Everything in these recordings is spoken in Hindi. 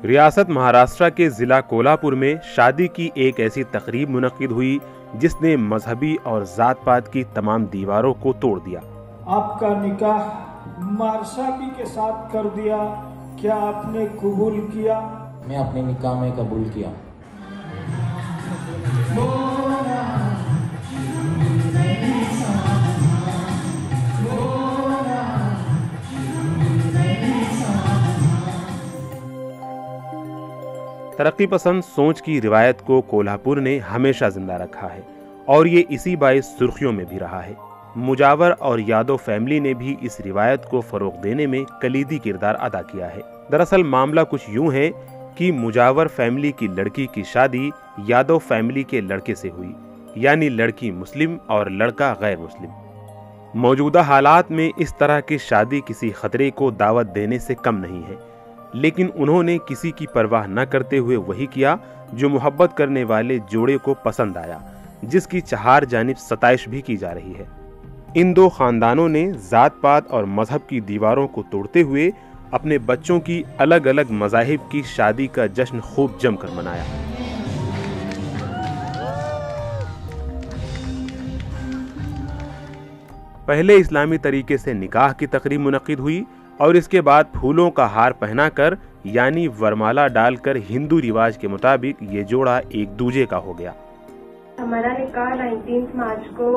रियासत महाराष्ट्र के जिला कोल्हापुर में शादी की एक ऐसी तकरीब मुनक्किद हुई जिसने मजहबी और जात पात की तमाम दीवारों को तोड़ दिया। आपका निकाह मारशाबी के साथ कर दिया, क्या आपने कबूल किया? मैं अपने निकाह में कबूल किया। तरक्की पसंद सोच की रिवायत को कोल्हापुर ने हमेशा जिंदा रखा है और ये इसी बाइस सुर्खियों में भी रहा है। मुजावर और यादव फैमिली ने भी इस रिवायत को फरोग देने में कलीदी किरदार अदा किया है। दरअसल मामला कुछ यूं है कि मुजावर फैमिली की लड़की की शादी यादव फैमिली के लड़के से हुई, यानी लड़की मुस्लिम और लड़का गैर मुस्लिम। मौजूदा हालात में इस तरह की शादी किसी खतरे को दावत देने से कम नहीं है, लेकिन उन्होंने किसी की परवाह न करते हुए वही किया जो मोहब्बत करने वाले जोड़े को पसंद आया, जिसकी चार जानिब सताइश भी की जा रही है। इन दो खानदानों ने जात पात और मजहब की दीवारों को तोड़ते हुए अपने बच्चों की अलग अलग मजाहिब की शादी का जश्न खूब जमकर मनाया। पहले इस्लामी तरीके से निकाह की तकरीब मुनक्किद हुई और इसके बाद फूलों का हार पहनाकर यानी वरमाला डालकर हिंदू रिवाज के मुताबिक ये जोड़ा एक दूजे का हो गया। हमारा निकाह 19 मार्च को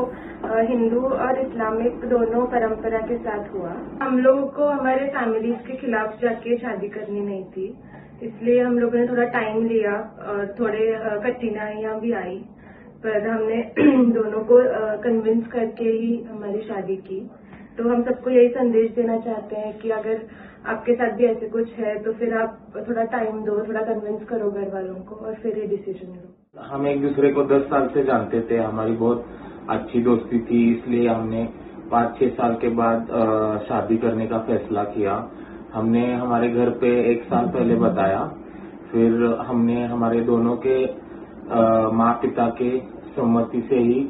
हिंदू और इस्लामिक दोनों परंपरा के साथ हुआ। हम लोगों को हमारे फैमिलीज के खिलाफ जाके शादी करनी नहीं थी, इसलिए हम लोगों ने थोड़ा टाइम लिया और थोड़े कठिनाइयाँ भी आई, पर हमने दोनों को कन्विंस करके ही हमारी शादी की। तो हम सबको यही संदेश देना चाहते हैं कि अगर आपके साथ भी ऐसे कुछ है तो फिर आप थोड़ा टाइम दो, थोड़ा कन्विंस करो घर वालों को और फिर ये डिसीजन लो। हम एक दूसरे को 10 साल से जानते थे, हमारी बहुत अच्छी दोस्ती थी, इसलिए हमने 5-6 साल के बाद शादी करने का फैसला किया। हमने हमारे घर पे 1 साल पहले बताया, फिर हमने हमारे दोनों के माँ पिता के सम्मति से ही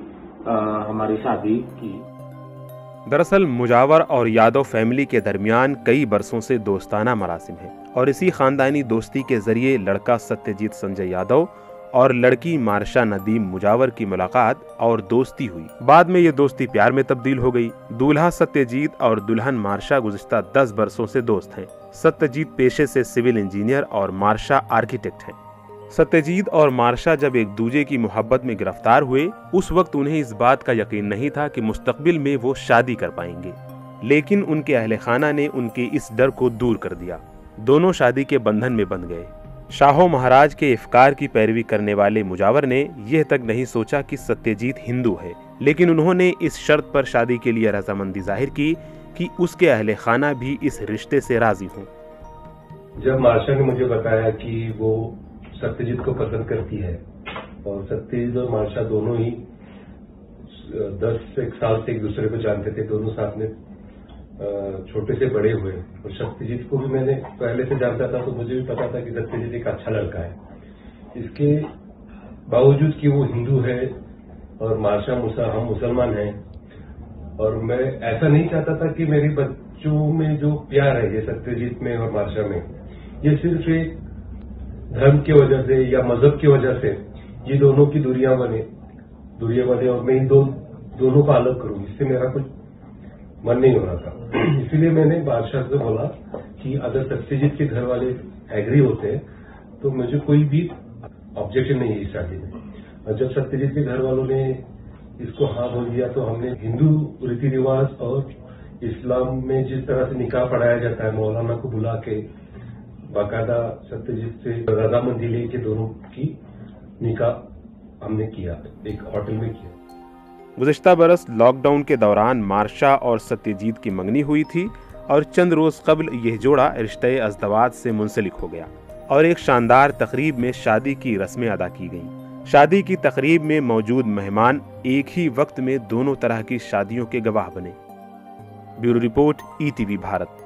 हमारी शादी की। दरअसल मुजावर और यादव फैमिली के दरमियान कई बरसों से दोस्ताना मरासिम है और इसी खानदानी दोस्ती के जरिए लड़का सत्यजीत संजय यादव और लड़की मार्शा नदीम मुजावर की मुलाकात और दोस्ती हुई। बाद में ये दोस्ती प्यार में तब्दील हो गई। दूल्हा सत्यजीत और दुल्हन मार्शा गुज़िश्ता 10 बरसों से दोस्त हैं। सत्यजीत पेशे से सिविल इंजीनियर और मार्शा आर्किटेक्ट हैं। सत्यजीत और मार्शा जब एक दूजे की मोहब्बत में गिरफ्तार हुए, उस वक्त उन्हें इस बात का यकीन नहीं था कि मुस्तकबिल में वो शादी कर पाएंगे, लेकिन उनके अहले खाना ने उनके इस डर को दूर कर दिया। दोनों शादी के बंधन में बंध गए। शाहो महाराज के इफ्कार की पैरवी करने वाले मुजावर ने यह तक नहीं सोचा कि सत्यजीत हिंदू है, लेकिन उन्होंने इस शर्त पर शादी के लिए रजामंदी जाहिर की कि उसके अहले खाना भी इस रिश्ते से राजी हों। जब मार्शा ने मुझे बताया कि वो सत्यजीत को पसंद करती है और सत्यजीत और मार्शा दोनों ही 10 साल से एक दूसरे को जानते थे, दोनों साथ में छोटे से बड़े हुए, और सत्यजीत को भी मैंने पहले से जानता था, तो मुझे भी पता था कि सत्यजीत एक अच्छा लड़का है। इसके बावजूद कि वो हिंदू है और मार्शा हम मुसलमान हैं, और मैं ऐसा नहीं चाहता था कि मेरे बच्चों में जो प्यार है ये सत्यजीत में और मार्शा में, ये सिर्फ एक धर्म की वजह से या मजहब की वजह से ये दोनों की दूरियां बने और मैं इन दोनों को अलग करूं, इससे मेरा कुछ मन नहीं हो रहा था। इसीलिए मैंने बादशाह से बोला कि अगर सत्यजीत के घर वाले एग्री होते तो मुझे कोई भी ऑब्जेक्शन नहीं है इस शादी में। और जब सत्यजीत के घर वालों ने इसको हाँ बोल दिया तो हमने हिंदू रीति रिवाज और इस्लाम में जिस तरह से निकाह पढ़ाया जाता है, मौलाना को बुला के बाकायदा सत्यजीत से रजामंदी लेके दोनों की निकाह हमने किया, एक होटल में किया। गुज़िश्ता बरस लॉकडाउन के दौरान मार्शा और सत्यजीत की मंगनी हुई थी और चंद रोज कबल यह जोड़ा रिश्ते अज़दवाज से मुंसलिक हो गया और एक शानदार तकरीब में शादी की रस्में अदा की गईं। शादी की तकरीब में मौजूद मेहमान एक ही वक्त में दोनों तरह की शादियों के गवाह बने। Bureau report, ETV Bharat.